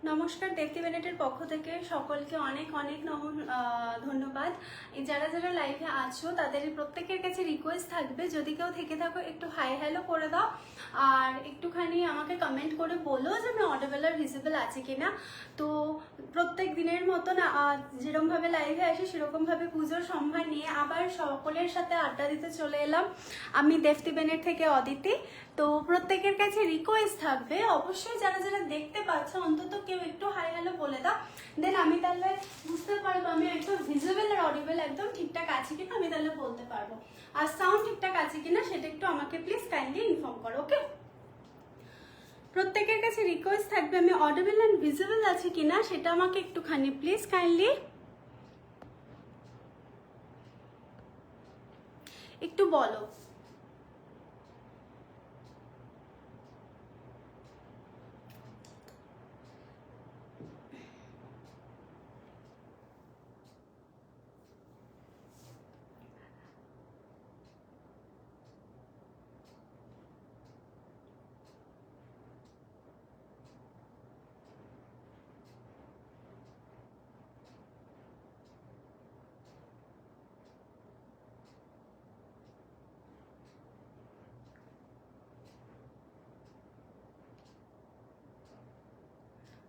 নমস্কার, দেবতী বেনেটের পক্ষ থেকে সকলকে অনেক অনেক ধন্যবাদ। যারা যারা লাইভে আছো তাদের প্রত্যেকের কাছে রিকোয়েস্ট থাকবে, যদি কেউ থেকে থাকো একটু হাই হ্যালো করে দাও আর একটুখানি আমাকে কমেন্ট করে বলো যে আমি অডিবল আর ভিজিবল আছে কিনা। তো প্রত্যেক দিনের মতন যেরকমভাবে লাইভে আসি সেরকমভাবে পুজোর সম্ভার নিয়ে আবার সকলের সাথে আড্ডা দিতে চলে এলাম। আমি দেবতী বেনেট থেকে অদিতি। তো প্রত্যেকের কাছে রিকোয়েস্ট থাকবে, অবশ্যই যারা যারা দেখতে পাচ্ছ অন্তত কেউ একটু হাই হ্যালো বলে দাও, দেন আমি তাহলে বুঝতে পারবো আমি একদম ভিজিবল আর অডিবল একদম ঠিকঠাক আছে কিনা, আমি তাহলে বলতে পারবো। আর সাউন্ড ঠিকঠাক আছে কিনা সেটা একটু আমাকে প্লিজ কাইন্ডলি ইনফর্ম করো, ওকে? প্রত্যেকের কাছে রিকোয়েস্ট থাকবে, আমি অডিবল অ্যান্ড ভিজিবল আছে কিনা সেটা আমাকে একটুখানি প্লিজ কাইন্ডলি একটু বলো।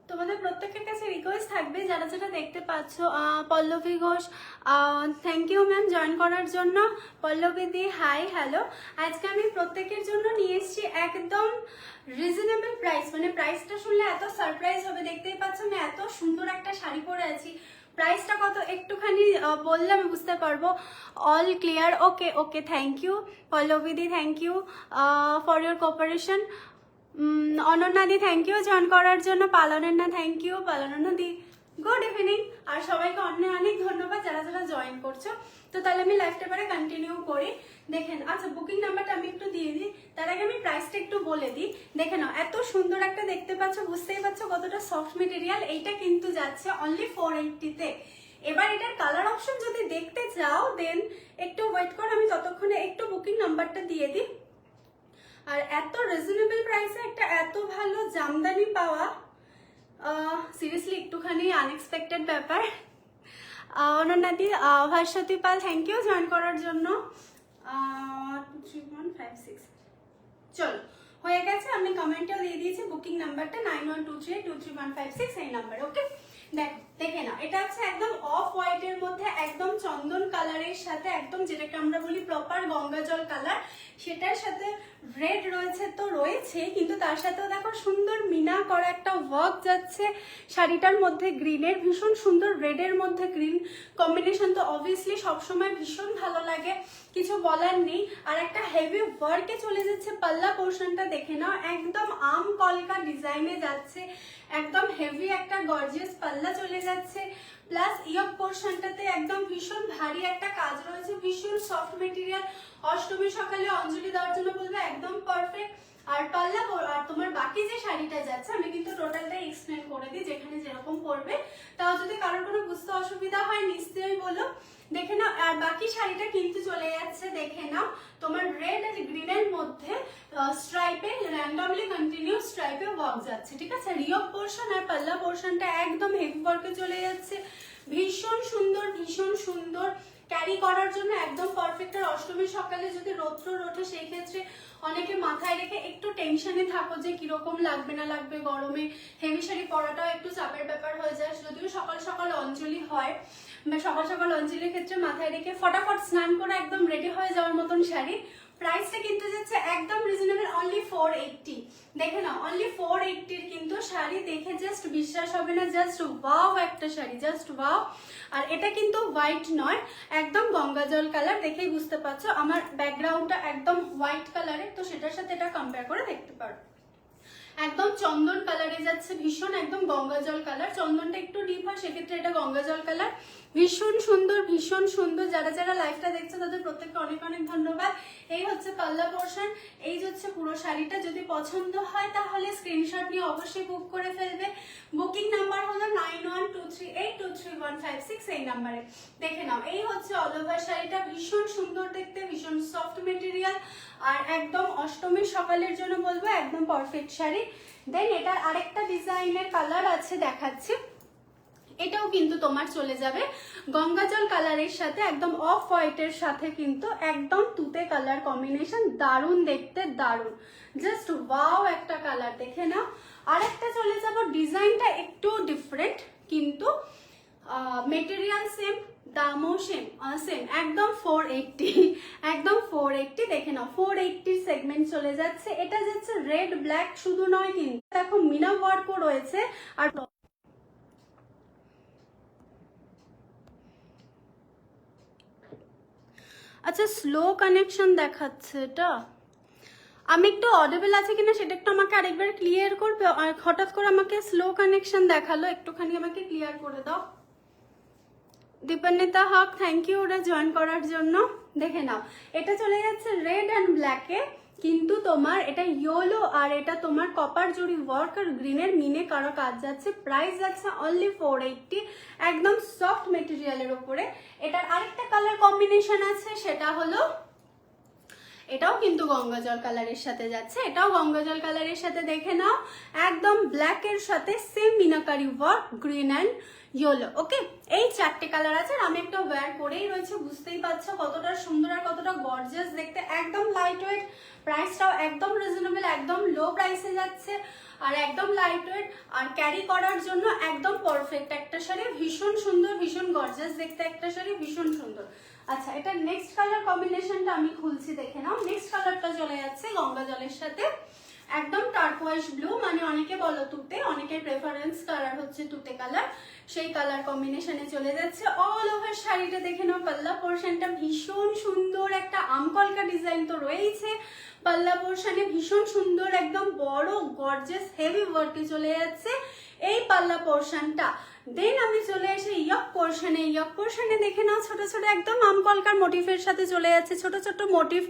তোমাদের প্রত্যেকের কাছে রিকোয়েস্ট থাকবে, যারা যারা দেখতে পাচ্ছ, Pallabi Ghosh, thank you ma'am join করার জন্য। Pallabi di hi hello. আজকে আমি প্রত্যেকের জন্য নিয়ে এসেছি একদম রিজনেবল প্রাইস, মানে প্রাইসটা শুনলে এত সারপ্রাইজ হবে। দেখতেই পাচ্ছ আমি এত সুন্দর একটা শাড়ি পরে আছি, প্রাইসটা কত একটুখানি বললে আমি বুঝতে পারবো। All clear, okay okay, thank you Pallavi দি, thank you for your cooperation. Ananya দি থ্যাংক ইউ জয়েন করার জন্য। পালনন্যা থ্যাংক ইউ। পালনন্যা দি গুড ইভিনিং। আর সবাইকে অনেক অনেক ধন্যবাদ যারা যারা জয়েন করছো। তো তাহলে আমি লাইভটা এবারে কন্টিনিউ করি। দেখেন, আচ্ছা বুকিং নাম্বারটা আমি একটু দিয়ে দিই, তার আগে আমি প্রাইসটা একটু বলে দিই। দেখে নাও, এত সুন্দর একটা দেখতে পাচ্ছ, বুঝতেই পারছো কতটা সফট মেটেরিয়াল। এইটা কিন্তু যাচ্ছে অনলি 480-তে। এবার এটার কালার অপশন যদি দেখতে চাও দেন একটু ওয়েট করো, আমি ততক্ষণে একটু বুকিং নাম্বারটা দিয়ে দিই। আর এত রিজনেবল প্রাইসে একটা এত ভালো জামদানি পাওয়া সিরিয়াসলি একটুখানি আনএক্সপেক্টেড ব্যাপার। অনন্যাদি, ভাস্বতী পাল থ্যাংক ইউ জয়েন করার জন্য। 23156 চলো হয়ে গেছে, আমি কমেন্টেও দিয়ে দিয়েছি বুকিং নাম্বারটা 9123823156 এই নাম্বার, ওকে? দেখে নাও, এটা হচ্ছে একদম অফ হোয়াইটের মধ্যে একদম চন্দন কালারের সাথে একদম যেটাকে আমরা বলি প্রপার গঙ্গা জল কালার, সেটার সাথে রেড রয়েছে তো রয়েছে, কিন্তু তার সাথেও দেখো সুন্দর মিনা করা একটা ওয়ার্ক যাচ্ছে শাড়িটার মধ্যে। গ্রিনের ভীষণ সুন্দর, রেডের মধ্যে গ্রিন কম্বিনেশন তো অবভিয়াসলি সবসময় ভীষণ ভালো লাগে, কিছু বলার নেই। আর একটা হেভি ওয়ার্কে চলে যাচ্ছে পাল্লা পোর্শনটা, দেখে নাও একদম আম কলকা ডিজাইনে যাচ্ছে, একদম হেভি একটা গর্জিয়াস পাল্লা চলে যাচ্ছে। প্লাস ইয়ক পোর্শনটাতে একদম ভীষণ ভারী একটা কাজ রয়েছে, ভীষণ সফট মেটেরিয়াল। অষ্টমী সকালে অঞ্জলি দেওয়ার জন্য বলবো একদম পারফেক্ট। আর পাল্লা আর তোমার বাকি যে শাড়িটা যাচ্ছে আমি কিন্তু টোটালটাই এক্সপ্লেন করে দিই, যেখানে যেরকম পড়বে। তাও যদি কারোর কোনো বুঝতে অসুবিধা হয় নিশ্চয়ই বলো। দেখে নাও, আর বাকি শাড়িটা কিন্তু চলে যাচ্ছে, দেখে নাও তোমার রেড আর গ্রিনের মধ্যে স্ট্রাইপে র্যান্ডমলি কন্টিনিউ স্ট্রাইপে ওয়ার্ক যাচ্ছে, ঠিক আছে? রিয়ক পোর্শন আর পাল্লা পোর্শনটা একদম হেভি ওয়ার্কে চলে যাচ্ছে, ভীষণ সুন্দর ভীষণ সুন্দর। ক্যারি করার জন্য একদম পারফেক্ট। আর অষ্টমীর সকালে যদি রৌদ্র ওঠে সেই ক্ষেত্রে অনেকে মাথায় রেখে একটু টেনশনে থাকো যে কিরকম লাগবে না লাগবে, গরমে হেভি শাড়ি পরাটাও একটু চাপের ব্যাপার হয়ে যায়। যদিও সকাল সকাল অঞ্জলি হয়, সকাল সকাল অঞ্জলির ক্ষেত্রে মাথায় রেখে ফটাফট স্নান করে একদম রেডি হয়ে যাওয়ার মতন শাড়ি। প্রাইসটা কিন্তু যাচ্ছে একদম রিজনেবল, অনলি 480। দেখে নাও অনলি 480-র কিন্তু শাড়ি, দেখে জাস্ট বিশ্বাস হবে না, জাস্ট ওয়াও একটা শাড়ি, জাস্ট ওয়াও। আর এটা কিন্তু হোয়াইট নয়, একদম গঙ্গা জল কালার, দেখেই বুঝতে পারছো আমার ব্যাকগ্রাউন্ডটা একদম হোয়াইট কালারের, তো সেটার সাথে এটা কম্পেয়ার করে দেখতে পারো। একদম চন্দন কালারে যাচ্ছে, ভীষণ একদম গঙ্গা জল কালার। চন্দনটা একটু ডিপ হয়, সেক্ষেত্রে এটা গঙ্গা জল কালার। ভীষণ সুন্দর ভীষণ সুন্দর। যারা যারা লাইভটা দেখছে তাদের প্রত্যেককে অনেক অনেক ধন্যবাদ। এই হচ্ছে পাল্লা পোর্শন, এই হচ্ছে পুরো শাড়িটা। যদি পছন্দ হয় তাহলে স্ক্রিনশট নিয়ে অবশ্যই বুক করে ফেলবে। বুকিং নাম্বার হলো 9123823156 এই নাম্বারে। দেখে নাও, এই হচ্ছে অল ওভার শাড়িটা, ভীষণ সুন্দর দেখতে, ভীষণ সফট মেটেরিয়াল। আর একদম অষ্টমীর সকালের জন্য বলবো একদম পারফেক্ট শাড়ি। দেন এটার আরেকটা ডিজাইনের কালার আছে দেখাচ্ছি, এটাও কিন্তু তোমার চলে যাবে গঙ্গাজল কালারের সাথে, একদম অফ হোয়াইটের সাথে কিন্তু একদম তুতে কালার কম্বিনেশন, দারুণ দেখতে, দারুণ, জাস্ট ওয়াও একটা কালার, দেখে নাও। আরেকটা চলে যাব, ডিজাইনটা একটু ডিফারেন্ট কিন্তু মেটেরিয়াল সেম, দামও সেম, সেম একদম 480, একদম 480, দেখে নাও 480 সেগমেন্ট চলে যাচ্ছে। এটা যাচ্ছে রেড ব্ল্যাক শুধু নয় কিন্তু দেখো মিনা ওয়ার্কও রয়েছে। আর আচ্ছা স্লো কানেকশন দেখাচ্ছে এটা, আমি একটু অডিবল আছে কিনা সেটা একটু আমাকে আরেকবার ক্লিয়ার করবে, আর হঠাৎ করে আমাকে স্লো কানেকশন দেখালো, একটুখানি আমাকে ক্লিয়ার করে দাও। দীপান্বিতা হক, থ্যাংক ইউ ওরা জয়েন করার জন্য। দেখে নাও এটা চলে যাচ্ছে রেড অ্যান্ড ব্ল্যাকে, কিন্তু তোমার এটা ইয়েলো আর এটা তোমার কপার জুড়ি ওয়ার্ক আর গ্রিনের মিনে কারো কাজ যাচ্ছে। প্রাইস যাচ্ছে অনলি 480, একদম সফট মেটেরিয়ালের উপরে। এটার আরেকটা কালার কম্বিনেশন আছে, সেটা হলো এটাও কিন্তু গঙ্গাজল কালারের সাথে যাচ্ছে, এটাও গঙ্গাজল কালারের সাথে, দেখে নাও একদম ব্ল্যাক এর সাথে same meenakari work, green and yellow. Okay, এই চারটে কালার আছে, আর আমি একটা ওয়্যার করেই রয়েছে, বুঝতেই পারছো কতটা সুন্দর আর কতটা গর্জিয়াস দেখতে, একদম লাইট ওয়েট, প্রাইসটাও একদম রিজনেবল, একদম লো প্রাইসে যাচ্ছে, আর একদম লাইট ওয়েট, আর ক্যারি করার জন্য একদম পারফেক্ট একটা শাড়ি, ভীষণ সুন্দর, ভীষণ গর্জিয়াস দেখতে একটা শাড়ি, ভীষণ সুন্দর। আচ্ছা এটা নেক্সট কালার কম্বিনেশনটা আমি খুলছি, দেখে নাও। নেক্সট কালারটা চলে যাচ্ছে গঙ্গা জলের সাথে, একদম টার্কোয়াইজ ব্লু, মানে অনেকে বলো তুতে, অনেকের প্রেফারেন্স কালার হচ্ছে তুতে কালার, সেই কালার কম্বিনেশনে চলে যাচ্ছে। অল ওভার শাড়িটা দেখে নাও, পাল্লা পোর্শনটা ভীষণ সুন্দর, একটা আমকলকা ডিজাইন তো রয়েছে, পাল্লা পোর্শনে ভীষণ সুন্দর একদম বড় গর্জিয়াস হেভি ওয়ার্কে চলে যাচ্ছে এই পাল্লা পোর্শনটা। দেন আমি চলে আসি ইয়ক পোর্শনে, ইয়ক পোর্শনে দেখে নাও ছোট ছোট একদম আমকলকার মোটিফের সাথে চলে যাচ্ছে, ছোট ছোট মোটিভ,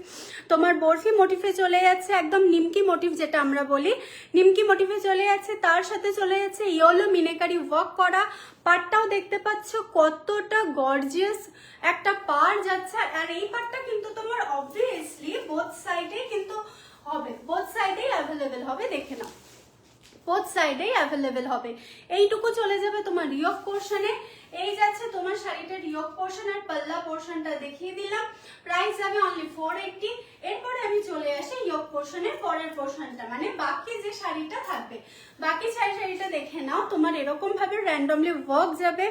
তোমার বরফি মোটিফে চলে যাচ্ছে, একদম নিমকি মোটিভ যেটা আমরা বলি, নিমকি মোটিফে চলে যাচ্ছে, তার সাথে চলে যাচ্ছে ইয়েলো মিনেকারি ওয়ার্ক করা। পাড়টাও দেখতে পাচ্ছ কতটা গর্জিয়াস একটা পাড় যাচ্ছে, আর এই পাড়টা কিন্তু তোমার অবভিয়াসলি বোথ সাইডে কিন্তু হবে, বোথ সাইডেই অ্যাভেলেবেল হবে, দেখে নাও বোথ সাইডেই অ্যাভেলেবেল হবে। এইটুকু চলে যাবে তোমার রিয়ক পোর্শনে, এই যাচ্ছে তোমার শাড়িটার রিয়ক পোর্শন আর পাল্লা পোর্শনটা দেখিয়ে দিলাম, প্রাইস যাবে অনলি 480। এরপরে আমি চলে আসি ইয়ক পোর্শনের পরের পোর্শনটা, মানে বাকি যে শাড়িটা থাকবে, বাকি শাড়িটা দেখে নাও, তোমার এরকম ভাবে র্যান্ডমলি ওয়ার্ক যাবে,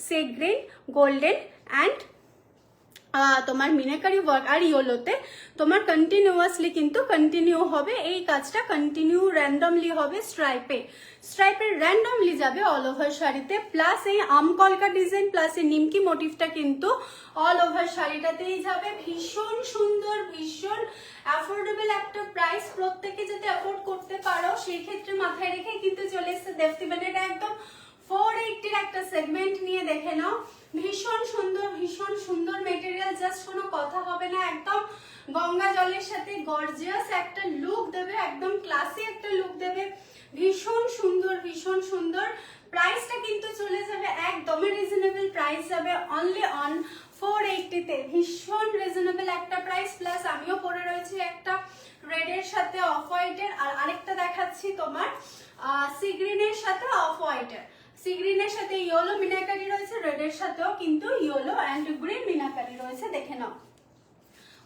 সে গ্রিন, গোল্ডেন অ্যান্ড তোমার মিনাকারি ওয়ার্ক, আর ইয়েলোতে তোমার কন্টিনিউয়াসলি কিন্তু কন্টিনিউ হবে এই কাজটা, কন্টিনিউ র্যান্ডমলি হবে, স্ট্রাইপের র্যান্ডমলি যাবে অল ওভার শাড়িতে, প্লাস এই আমকলকা ডিজাইন প্লাস এই নিমকি মোটিভটা কিন্তু অল ওভার শাড়িটাতেই যাবে। ভীষণ সুন্দর, ভীষণ অ্যাফোর্ডেবল একটা প্রাইস, প্রত্যেকে যদি অ্যাফোর্ড করতে পারো সেই ক্ষেত্রে মাথায় রেখে কিন্তু চলে এসছে দেবতিবেন, এটা একদম 480 একটা সেগমেন্ট নিয়ে, দেখে নাও ভীষণ সুন্দর, ভীষণ সুন্দর মেটেরিয়াল, জাস্ট কোনো কথা হবে না, একদম গঙ্গা জলের সাথে গর্জিয়াস একটা লুক দেবে, একদম ক্লাসি একটা লুক দেবে, ভীষণ সুন্দর, ভীষণ সুন্দর। প্রাইসটা কিন্তু চলে যাবে একদমই রিজনেবল, প্রাইস যাবে অনলি অন 480 তে, ভীষণ রিজনেবল একটা প্রাইস। প্লাস আমিও পরে রয়েছে একটা রেডের সাথে অফ হোয়াইটের, আর আরেকটা দেখাচ্ছি তোমার সি গ্রিনের সাথে অফ হোয়াইটের, সি গ্রিনের সাথে ইয়েলো মিনাকারি রয়েছে, রেডের সাথেও কিন্তু ইয়েলো অ্যান্ড গ্রিন মিনাকারি রয়েছে, দেখে নাও।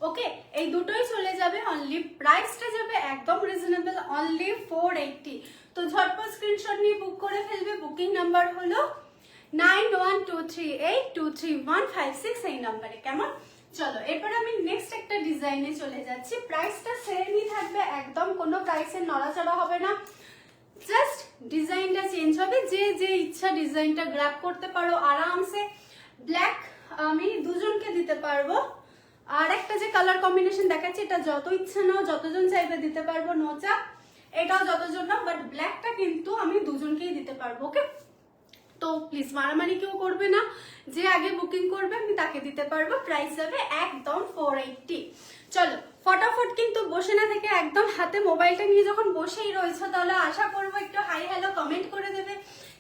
ওকে, এই দুটোই চলে যাবে অনলি, প্রাইসটা যাবে একদম রিজনেবল অনলি 480। তো ঝটপট স্ক্রিনশট নিয়ে বুক করে ফেলবে, বুকিং নাম্বার হলো 9123823156 এই নাম্বারে, কেমন? চলো এরপর আমি নেক্সট একটা ডিজাইনে চলে যাচ্ছি, প্রাইসটা সেমই থাকবে, একদম কোনো প্রাইসের নড়াচড়া হবে না, জাস্ট ডিজাইনটা চেঞ্জ হবে, যে যে ইচ্ছা ডিজাইনটা গ্র্যাব করতে পারো আরামসে। ব্ল্যাক আমি দুজনকে দিতে পারবো, আর একটা যে কালার কম্বিনেশন দেখাচ্ছি এটা যত ইচ্ছা নাও, যতজন চাইবে দিতে পারবো, নো চাপ, এটাও যতজন নাও, বাট ব্ল্যাকটা কিন্তু আমি দুজনকেই দিতে পারবো। ওকে, তো প্লিজ মারামারি কেউ করবে না, যে আগে বুকিং করবে আমি তাকে দিতে পারবো, প্রাইস যাবে একদম 480। চলো ফটাফট কিন্তু বসে না থেকে একদম হাতে মোবাইলটা নিয়ে যখন বসেই রয়েছে, তাহলে আশা করবো একটু হাই হ্যালো কমেন্ট করে দেবে,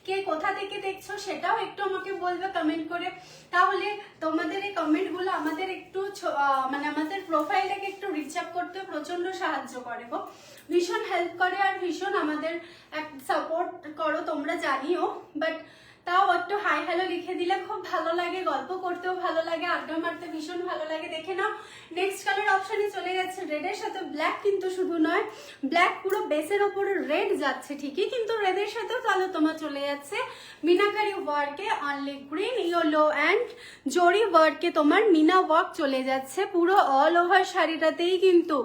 কে কোথা থেকে দেখছো সেটাও একটু আমাকে বলবে কমেন্ট করে। তাহলে তোমাদের এই কমেন্টগুলো আমাদের একটু মানে আমাদের প্রোফাইলটাকে একটু রিচ আপ করতে প্রচন্ড সাহায্য করে গো, ভীষণ হেল্প করে আর ভীষণ আমাদের সাপোর্ট করো তোমরা জানিও। বাট তাও একটু হাই হ্যালো লিখে দিলে খুব ভালো লাগে, গল্প করতেও ভালো লাগে, আড্ডা মারতে ভীষণ ভালো লাগে। দেখে নাও নেক্সট কালার অপশনে চলে যাচ্ছে রেডের সাথে ব্ল্যাক, কিন্তু শুধু নয় ব্ল্যাক পুরো বেসের ওপরে রেড যাচ্ছে ঠিকই, কিন্তু রেডের সাথেও তাহলে তোমার চলে যাচ্ছে মিনাকারি ওয়ার্কে only green yellow and zari ওয়ার্কে তোমার মিনা ওয়ার্ক চলে যাচ্ছে পুরো অল ওভার শাড়িটাতেই। কিন্তু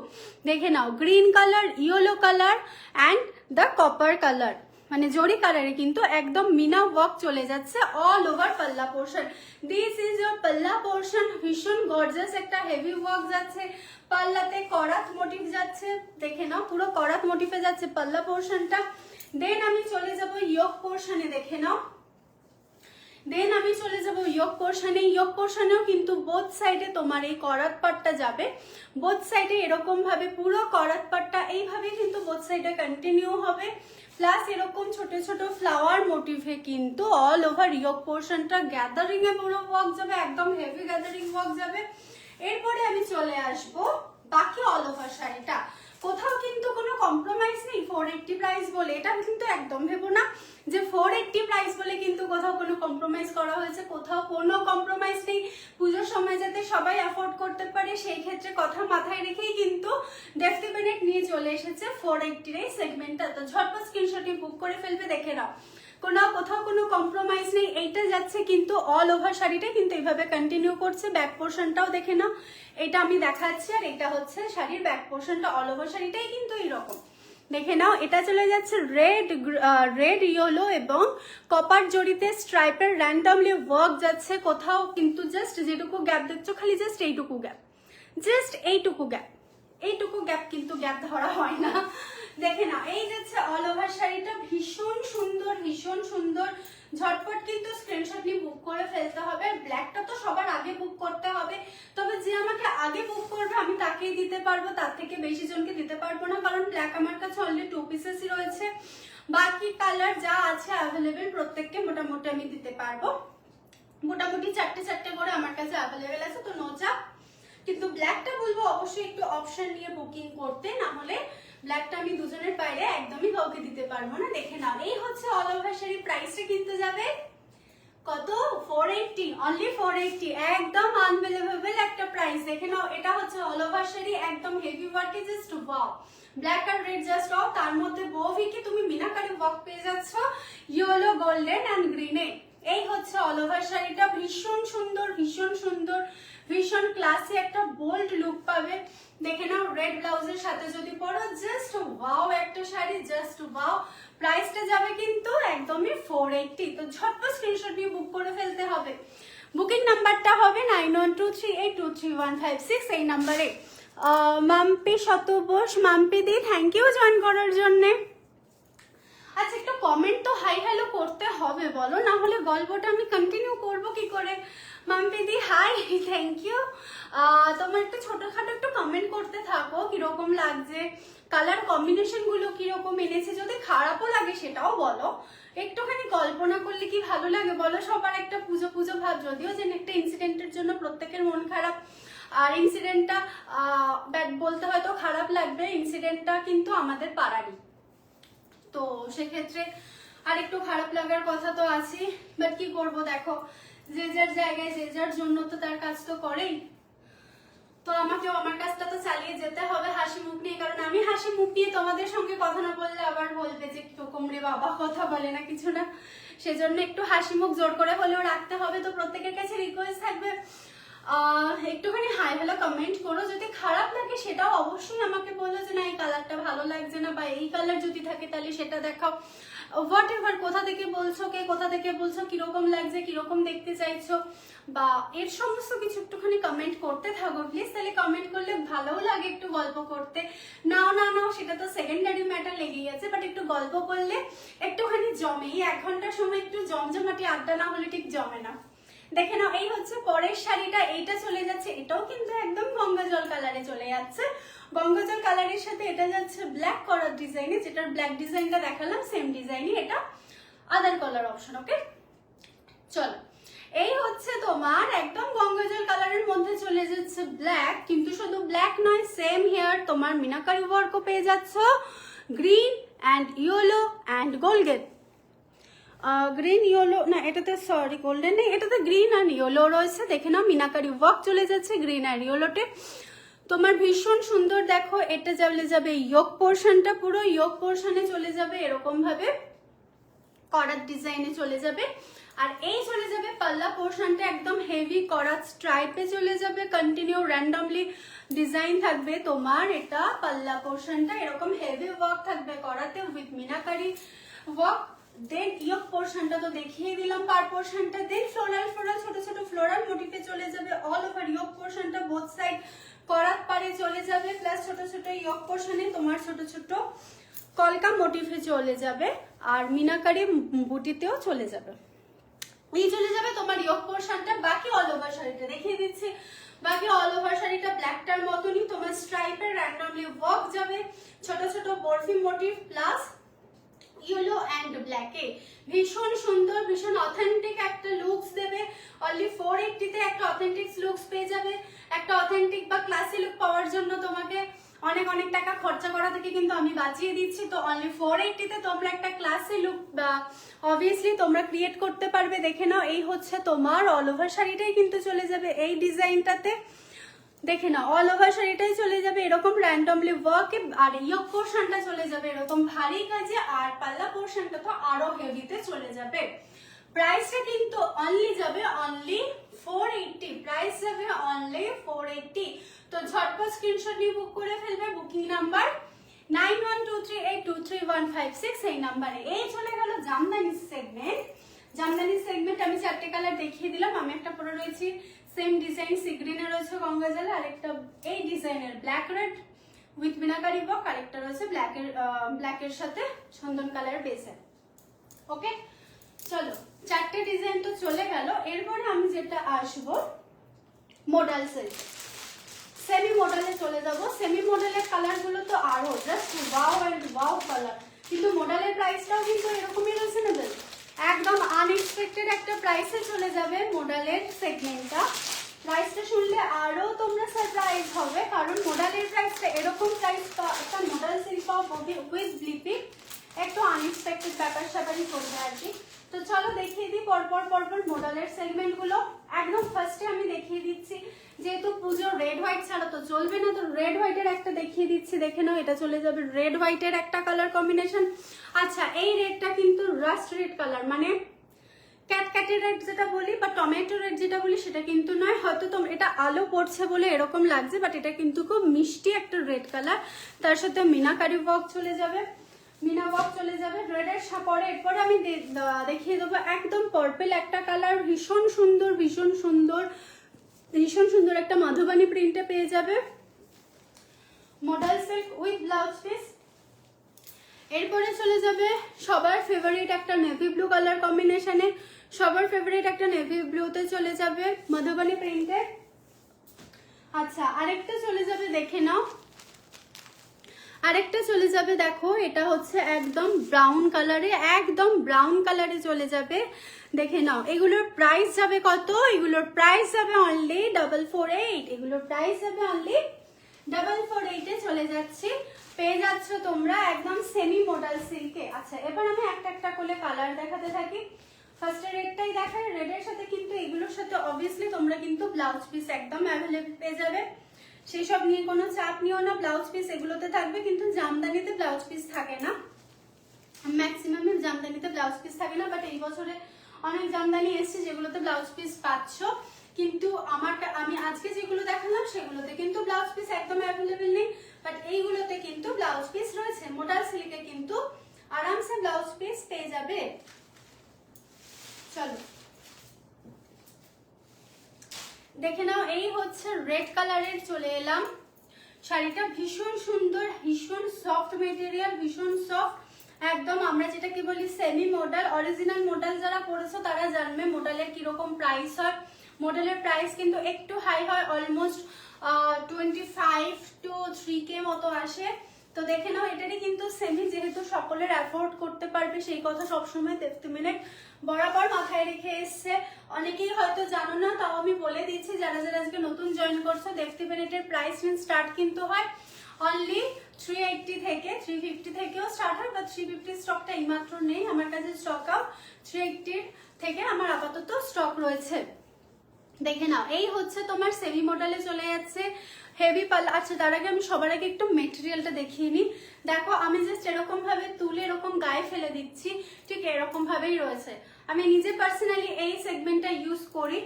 দেখে নাও green colour, yellow colour and the copper colour, মানে জরি কালারে কিন্তু একদম মিনা ওয়ার্ক চলে যাচ্ছে অল ওভার পাল্লা পোর্শন। দিস ইজ ইয়োর পাল্লা পোর্শন, ভীষণ গর্জাস একটা হেভি ওয়ার্ক যাচ্ছে পাল্লাতে, করাত মোটিভ যাচ্ছে, দেখে নাও পুরো করাত মোটিভে যাচ্ছে পাল্লা পোর্শনটা। দেন আমি চলে যাব ইয়োক পোর্শনে, দেখে নাও দেন আমি চলে যাব ইয়োক পোর্শনে। ইয়োক পোর্শনেও কিন্তু বোথ সাইডে তোমার এই করাত পাটটা যাবে, বোথ সাইডে এরকম ভাবে পুরো করাত পাটটা এইভাবে কিন্তু বোথ সাইডে কন্টিনিউ হবে, প্লাস এরকম ছোট ছোট ফ্লাওয়ার মোটিভে কিন্তু অল ওভার ইয়োক পোর্শনটা গ্যাদারিং এ পুরো ওয়ার্ক যাবে, একদম হেভি গ্যাদারিং ওয়ার্ক যাবে। এরপরে আমি চলে আসব বাকি অল ওভার শাড়িটা, কোথাও কিন্তু কোনো কম্প্রোমাইজ নেই 480 প্রাইস বলে, এটা কিন্তু একদম ভেবো না যে 480 প্রাইস বলে কিন্তু কোথাও কোনো কম্প্রোমাইজ করা হয়েছে, কোথাও কোনো কম্প্রোমাইজ নেই। পুজোর সময় যাতে সবাই অ্যাফোর্ড করতে পারে সেই ক্ষেত্রে কথা মাথায় রেখেই কিন্তু ডেফটি বেনেট নিয়ে চলে এসেছে 480 এই সেগমেন্টটা। তো ঝটপট স্ক্রিনশটে বুক করে ফেলবে, দেখে নাও কোথাও কোনো কম্প্রোমাইজ নেই। এইটা যাচ্ছে কিন্তু অল ওভার শাড়িটা কিন্তু এইভাবে কন্টিনিউ করছে। ব্যাক পোর্শনটাও দেখে নাও, এটা আমি দেখাচ্ছি আর এটা হচ্ছে শাড়ির ব্যাক পোর্শনটা, অল ওভার শাড়িটাই কিন্তু এইরকম দেখে নাও। এটা চলে যাচ্ছে রেড ইয়েলো এবং কপার জড়িতে স্ট্রাইপের র্যান্ডমলি ওয়ার্ক যাচ্ছে, কোথাও কিন্তু জাস্ট যেটুকু গ্যাপ দেখছো খালি জাস্ট এইটুকু গ্যাপ, জাস্ট এইটুকু গ্যাপ কিন্তু গ্যাপ ধরা হয় না। দেখে নাও এই যাচ্ছে অল ওভার শাড়িটা, ভীষণ সুন্দর ভীষণ সুন্দর। ঝটপট কিন্তু স্ক্রিনশট নিয়ে বুক করে ফেলতে হবে। ব্ল্যাকটা তো সবার আগে বুক করতে হবে, তবে যে আমাকে আগে বুক করবে আমি তাকেই দিতে পারবো, তার থেকে বেশি জনকে দিতে পারবো না, কারণ ব্ল্যাক আমার কাছে অলরেডি 2 পিসেসই রয়েছে। বাকি কালার যা আছে অ্যাভেলেবেল প্রত্যেককে মোটামুটি আমি দিতে পারবো, মোটামুটি 4টে করে আমার কাছে অ্যাভেলেবেল আছে, তো নো চাপ। কিন্তু ব্ল্যাকটা বলবো অবশ্যই একটু অপশন নিয়ে বুকিং করতে, না হলে ব্ল্যাকটা আমি দুজনের বাইরে একদমই কাউকে দিতে পারবো না। দেখে নাও এই হচ্ছে অল ওভার শাড়ি, প্রাইসটা কিন্তু যাবে কত 480, অনলি 480, একদম আনবিলিভেবল একটা প্রাইস। দেখে নাও এটা হচ্ছে অল ওভার শাড়ি, একদম হেভি ওয়ার্কে, জাস্ট ওয়াও। ব্ল্যাক আর রেড জাস্ট ওয়াও, তার মধ্যে বউভিকে তুমি মিনাকারি ওয়ার্ক পেয়ে যাচ্ছ ইয়েলো গোল্ডেন এন্ড গ্রিনে। এই হচ্ছে অল ওভার শাড়িটা, ভীষণ সুন্দর ভীষণ সুন্দর, ভীষণ ক্লাসি একটা বোল্ড লুক পাবে। দেখে নাও রেড ব্লাউজের সাথে যদি পরো জাস্ট ওয়াও একটা শাড়ি, জাস্ট ওয়াও। প্রাইসটা যাবে কিন্তু একদমই 480, তো ঝটপট স্ক্রিনশট নিয়ে বুক করে ফেলতে হবে। বুকিং নাম্বারটা হবে 9123823156 এই নাম্বারে। মাম্পি শতবোস, মাম্পি দি থ্যাংক ইউ জয়েন করার জন্যে। আচ্ছা একটু কমেন্ট তো হাই হ্যালো করতে হবে বলো, না হলে গল্পটা আমি কন্টিনিউ করবো কি করে। মাম্পি দি হাই, থ্যাংক ইউ। তোমার একটু ছোটখাটো একটু কমেন্ট করতে থাকো কিরকম লাগছে, কালার কম্বিনেশন গুলো কিরকম এনেছে, যদি খারাপও লাগে সেটাও বলো। একটুখানি কল্পনা করলে কি ভালো লাগে বলো, সবার একটা পুজো পুজো ভাব, যদিও যে একটা ইনসিডেন্টের জন্য প্রত্যেকের মন খারাপ, আর ইনসিডেন্টটা বলতে হয়তো খারাপ লাগবে, ইনসিডেন্টটা কিন্তু আমাদের পাড়ারই, তো সেক্ষেত্রে আর একটু খারাপ লাগার কথা তো আছে। বাট কি করবো, দেখো যে যার জায়গায় যে যার জন্য তো তার কাজ তো করেই, তো আমাকেও আমার কাজটা তো চালিয়ে যেতে হবে হাসি মুখ নিয়ে, কারণ আমি হাসি মুখ নিয়ে তোমাদের সঙ্গে কথা না বললে আবার বলবে যে কিরকম রে বাবা কথা বলে না কিছু না, সেজন্য একটু হাসি মুখ জোর করে হলেও রাখতে হবে। তো প্রত্যেকের কাছে রিকোয়েস্ট থাকবে একটুখানি হাই হ্যালো কমেন্ট করো, যদি খারাপ লাগে সেটাও অবশ্যই আমাকে বলো যে না এই কালারটা ভালো লাগছে না, বা এই কালার যদি থাকে তাহলে সেটা দেখাও। হোয়াট এভার, কোথা থেকে বলছো, কে কোথা থেকে বলছো, কিরকম লাগছে, কিরকম দেখতে চাইছো, বা এর সমস্ত কিছু একটুখানি কমেন্ট করতে থাকো প্লিজ, তাহলে কমেন্ট করলে ভালোও লাগে একটু গল্প করতে। নাও না নাও সেটা তো সেকেন্ডারি ম্যাটার লেগেই আছে, বাট একটু গল্প করলে একটুখানি জমে, এই 1 ঘন্টার সময় একটু জমজমাটি আড্ডা না হলে ঠিক জমে না। দেখে নাও এই হচ্ছে পরের শাড়িটা, এইটা চলে যাচ্ছে, এটাও কিন্তু একদম গঙ্গা জল কালারে চলে যাচ্ছে। গঙ্গা জল কালারের সাথে এটা যাচ্ছে ব্ল্যাক করার ডিজাইনে, যেটার ব্ল্যাক ডিজাইনটা দেখালাম সেম ডিজাইনই এটা আদার কালার অপশন। ওকে চলো, এই হচ্ছে তোমার একদম গঙ্গাজল কালারের মধ্যে চলে যাচ্ছে ব্ল্যাক, কিন্তু শুধু ব্ল্যাক নয়, সেম হেয়ার তোমার মিনাকারি ওয়ার্কও পেয়ে যাচ্ছ green and yellow and golden. Green yellow না, এটাতে সরি গোল্ডেন নেই, এটাতে গ্রিন অ্যান্ড ইয়েলো রয়েছে। দেখে নাও মিনাকারি ওয়ার্ক চলে যাচ্ছে গ্রিন আর ইয়েলোতে, তোমার ভীষণ সুন্দর। দেখো এটা চলে যাবে ইয়োক পোর্শনটা, পুরো ইয়োক পোর্শনে চলে যাবে এরকম ভাবে করার ডিজাইনে চলে যাবে। আর এই চলে যাবে পাল্লা পোর্শনটা একদম হেভি করার স্ট্রাইপে চলে যাবে, কন্টিনিউ র্যান্ডমলি ডিজাইন থাকবে তোমার। এটা পাল্লা পোর্শনটা এরকম হেভি ওয়ার্ক থাকবে করাতে with meenakari work. Then yoke পোর্শনটা তো দেখিয়ে দিলাম পার পোর্শনটা। দেন ফ্লোরাল ফ্লোরাল ছোট ছোট ফ্লোরাল মোটিভে চলে যাবে অল ওভার ইয়োক পোর্শনটা, বোথ সাইড করাত পারে চলে যাবে, প্লাস ছোট ছোট ইয়োক পোর্শনে তোমার ছোট ছোট কলকা মোটিভে চলে যাবে, আর মিনাকারি বুটিতেও চলে যাবে। এই চলে যাবে তোমার ইয়োক পোর্শনটা। বাকি অল ওভার শাড়িটা দেখিয়ে দিচ্ছি। বাকি অল ওভার শাড়িটা ব্ল্যাকটার মতনই তোমার স্ট্রাইপের র্যান্ডমলি ওয়ার্ক যাবে, ছোট ছোট barfi motif plus yellow and ব্ল্যাকে। ভীষণ সুন্দর, ভীষণ অথেন্টিক একটা লুকস দেবে। অনলি 480 একটা অথেন্টিক লুকস পেয়ে যাবে। একটা অথেন্টিক বা ক্লাসি লুক পাওয়ার জন্য তোমাকে অনেক অনেক টাকা খরচা করা থেকে কিন্তু আমি বাঁচিয়ে দিচ্ছি। তো অনলি 480 তোমরা একটা ক্লাসি লুক অবভিয়াসলি তোমরা ক্রিয়েট করতে পারবে। দেখে নাও এই হচ্ছে তোমার অল ওভার শাড়িটাই কিন্তু চলে যাবে এই ডিজাইনটাতে। দেখে নাও অল ওভার শাড়িটাই চলে যাবে এরকম র্যান্ডমলি ওয়ার্কে, আর ইয়োক পোর্শনটা চলে যাবে এরকম ভারী কাজে, আর পাল্লা পোর্শনটা তো আরো হেভিতে চলে যাবে। প্রাইসটা কিন্তু অনলি যাবে অনলি 480, প্রাইস যাবে অনলি 480। তো ঝটপট স্ক্রিনশট নিয়ে বুক করে ফেলবে বুকিং নাম্বার 9123823156 এই নাম্বারে। এই চলে গেল জামদানি সেগমেন্ট। জামদানি সেগমেন্ট আমি 4টে কালার দেখিয়ে দিলাম। আমি একটা পরে রয়েছি সেম ডিজাইন সি গ্রিনে রয়েছে গঙ্গাজলে, আরেকটা এই ডিজাইনের black red with meenakari work, আরেকটা রয়েছে ব্ল্যাকের সাথে চন্দন কালার বেসে। ওকে চলো, 4টে ডিজাইন তো চলে গেল। এরপরে আমি যেটা আসবো মডেল সেট, সেমি মডেলে চলে যাব। সেমি মডেলের কালারগুলো তো আরো just wow and wow colour, কিন্তু মডেলের প্রাইসটাও কিন্তু এরকমই রিজনেবল, একদম আনএক্সপেক্টেড একটা প্রাইসে চলে যাবে মডেলের সেগমেন্টটা। প্রাইসটা শুনলে আরো তোমরা সারপ্রাইজ হবে, কারণ মডেলের প্রাইসটা এরকম প্রাইস একটা মডেল সিল্ক উইথ ব্লিপি একটু আনএক্সপেক্টেড ব্যাপার স্যাপারই করবে আর কি। তো চলো দেখিয়ে দিই পরপর মডেলের সেগমেন্টগুলো। একদম ফার্স্টে আমি দেখিয়ে দিচ্ছি, যেহেতু পুজোর রেড হোয়াইট ছাড়া তো চলবে না, তো রেড হোয়াইটের একটা দেখিয়ে দিচ্ছি। দেখে নাও এটা চলে যাবে রেড হোয়াইটের একটা কালার কম্বিনেশন। আচ্ছা এই রেডটা কিন্তু রাস্ট রেড কালার, মানে ক্যাটক্যাটের রেড যেটা বলি বা টমেটো রেড যেটা বলি সেটা কিন্তু নয়। হয়তো তোমরা এটা আলো পড়ছে বলে এরকম লাগছে, বাট এটা কিন্তু খুব মিষ্টি একটা রেড কালার। তার সাথে মিনাকারি ওয়ার্ক চলে যাবে, মিনা ওয়ার্ক চলে যাবে রেডের পরে। এরপরে আমি দেখিয়ে দেবো একদম পার্পল একটা কালার, ভীষণ সুন্দর ভীষণ সুন্দর ভীষণ সুন্দর একটা মাধুবানি প্রিন্টে পেয়ে যাবে model silk with blouse piece. এরপরে চলে যাবে সবার ফেভারিট একটা নেভি ব্লু কালার কম্বিনেশনে, সবার ফেভারিট একটা নেভি ব্লুতে চলে যাবে মাধুবানি প্রিন্টে। আচ্ছা আরেকটা চলে যাবে, দেখে নাও আরেকটা চলে যাবে, দেখো এটা হচ্ছে একদম ব্রাউন কালারে, একদম ব্রাউন কালারে চলে যাবে। দেখে নাও এগুলোর প্রাইস যাবে কত, এগুলোর প্রাইস যাবে অনলি 448, এগুলোর প্রাইস যাবে অনলি 448 এ চলে যাচ্ছে, পেয়ে যাচ্ছ তোমরা একদম সেমি মডেল সিল্কে। আচ্ছা এবার আমি একটা একটা করে কালার দেখাতে থাকি। ফার্স্টে রেডটাই দেখাই, রেডের সাথে কিন্তু এগুলোর সাথে অবভিয়াসলি তোমরা কিন্তু ব্লাউজ পিস একদম অ্যাভেলেবল পেয়ে যাবে, সেই সব নিয়ে কোনো চাপ নিও না। ব্লাউজ পিস এগুলোতে থাকবে, কিন্তু জামদানিতে ব্লাউজ পিস থাকে না, ম্যাক্সিমাম জামদানিতে ব্লাউজ পিস থাকে না, বাট এই বছরে অনেক জামদানি এসছে যেগুলোতে ব্লাউজ পিস পাচ্ছ। কিন্তু আমি আজকে যেগুলো দেখালাম সেগুলোতে কিন্তু ব্লাউজ পিস একদম অ্যাভেলেবেল নেই, বাট এইগুলোতে কিন্তু ব্লাউজ পিস রয়েছে। মডেল সিল্কে কিন্তু আরামসে ব্লাউজ পিস পেয়ে যাবে। চলো দেখে নাও, এই হচ্ছে রেড কালারের চলে এলাম শাড়িটা, ভীষণ সুন্দর ভীষণ সফট মেটেরিয়াল, ভীষণ সফট একদম। আমরা যেটা কি বলি সেমি মডেল, অরিজিনাল মডেল যারা পড়েছো তারা জানবে মডেলের কিরকম প্রাইস হয়। মডেলের প্রাইস কিন্তু একটু হাই হয়, অলমোস্ট 25 to 3K মতো আসে। তো তো দেখে নাও, এটারই কিন্তু সেমি, যেহেতু সকলের অ্যাফোর্ড করতে পারবে সেই কথা সবসময় দেবতি মিনিট বরাবর মাথায় রেখে এসছে। অনেকেই হয়তো জানো না, তাও আমি বলে দিচ্ছি যারা যারা আজকে নতুন জয়েন করছো, দেবতি মিনিটের প্রাইস রেঞ্জ স্টার্ট কিন্তু হয় অনলি 380 থেকে, 350 থেকেও স্টার্ট হয়, বা 350 স্টকটা এইমাত্র নেই আমার কাছে, স্টক আউট। 380 থেকে আমার আপাতত স্টক রয়েছে। দেখে নাও, এই হচ্ছে তোমার সেমি মডেলে চলে যাচ্ছে হেভি পাল্লা। আচ্ছা তার আগে আমি সবার আগে একটু মেটেরিয়ালটা দেখিয়ে নিই। দেখো আমি জাস্ট এরকম ভাবে তুলে এরকম গায়ে ফেলে দিচ্ছি, ঠিক এরকম ভাবেই রয়েছে। আমি নিজে পার্সোনালি এই সেগমেন্টটা ইউজ করি,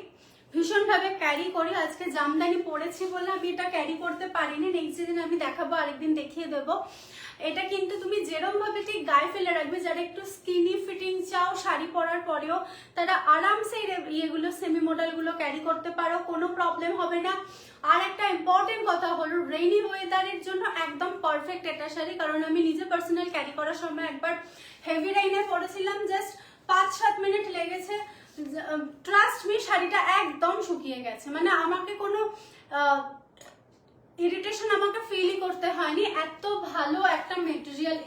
ভীষণভাবে ক্যারি করি। আজকে জামদানি পরেছি বলে আমি এটা ক্যারি করতে পারিনি, নেক্সট দিন আমি দেখাবো, আরেকদিন দেখিয়ে দেবো। এটা কিন্তু তুমি যেরকম ভাবে ঠিক গায়ে ফেলে রাখবে, যারা একটু স্কিনি ফিটিং চাও শাড়ি পরার পরেও, তারা আরামসে ইয়েগুলো সেমি মডেলগুলো ক্যারি করতে পারো, কোনো প্রবলেম হবে না। আর একটা ইম্পর্টেন্ট কথা হলো, রেইনি ওয়েদারের জন্য একদম পারফেক্ট এটা শাড়ি, কারণ আমি নিজে পার্সোনাল ক্যারি করার সময় একবার হেভি রেইনে পরেছিলাম, জাস্ট 5-7 মিনিট লেগেছে, ট্রাস্ট মি শাড়িটা একদম শুকিয়ে গেছে, মানে আমাকে কোনো ইরিটেশন আমাকে ফিলই করতে হয়নি। এত ভালো একটা মেটেরিয়াল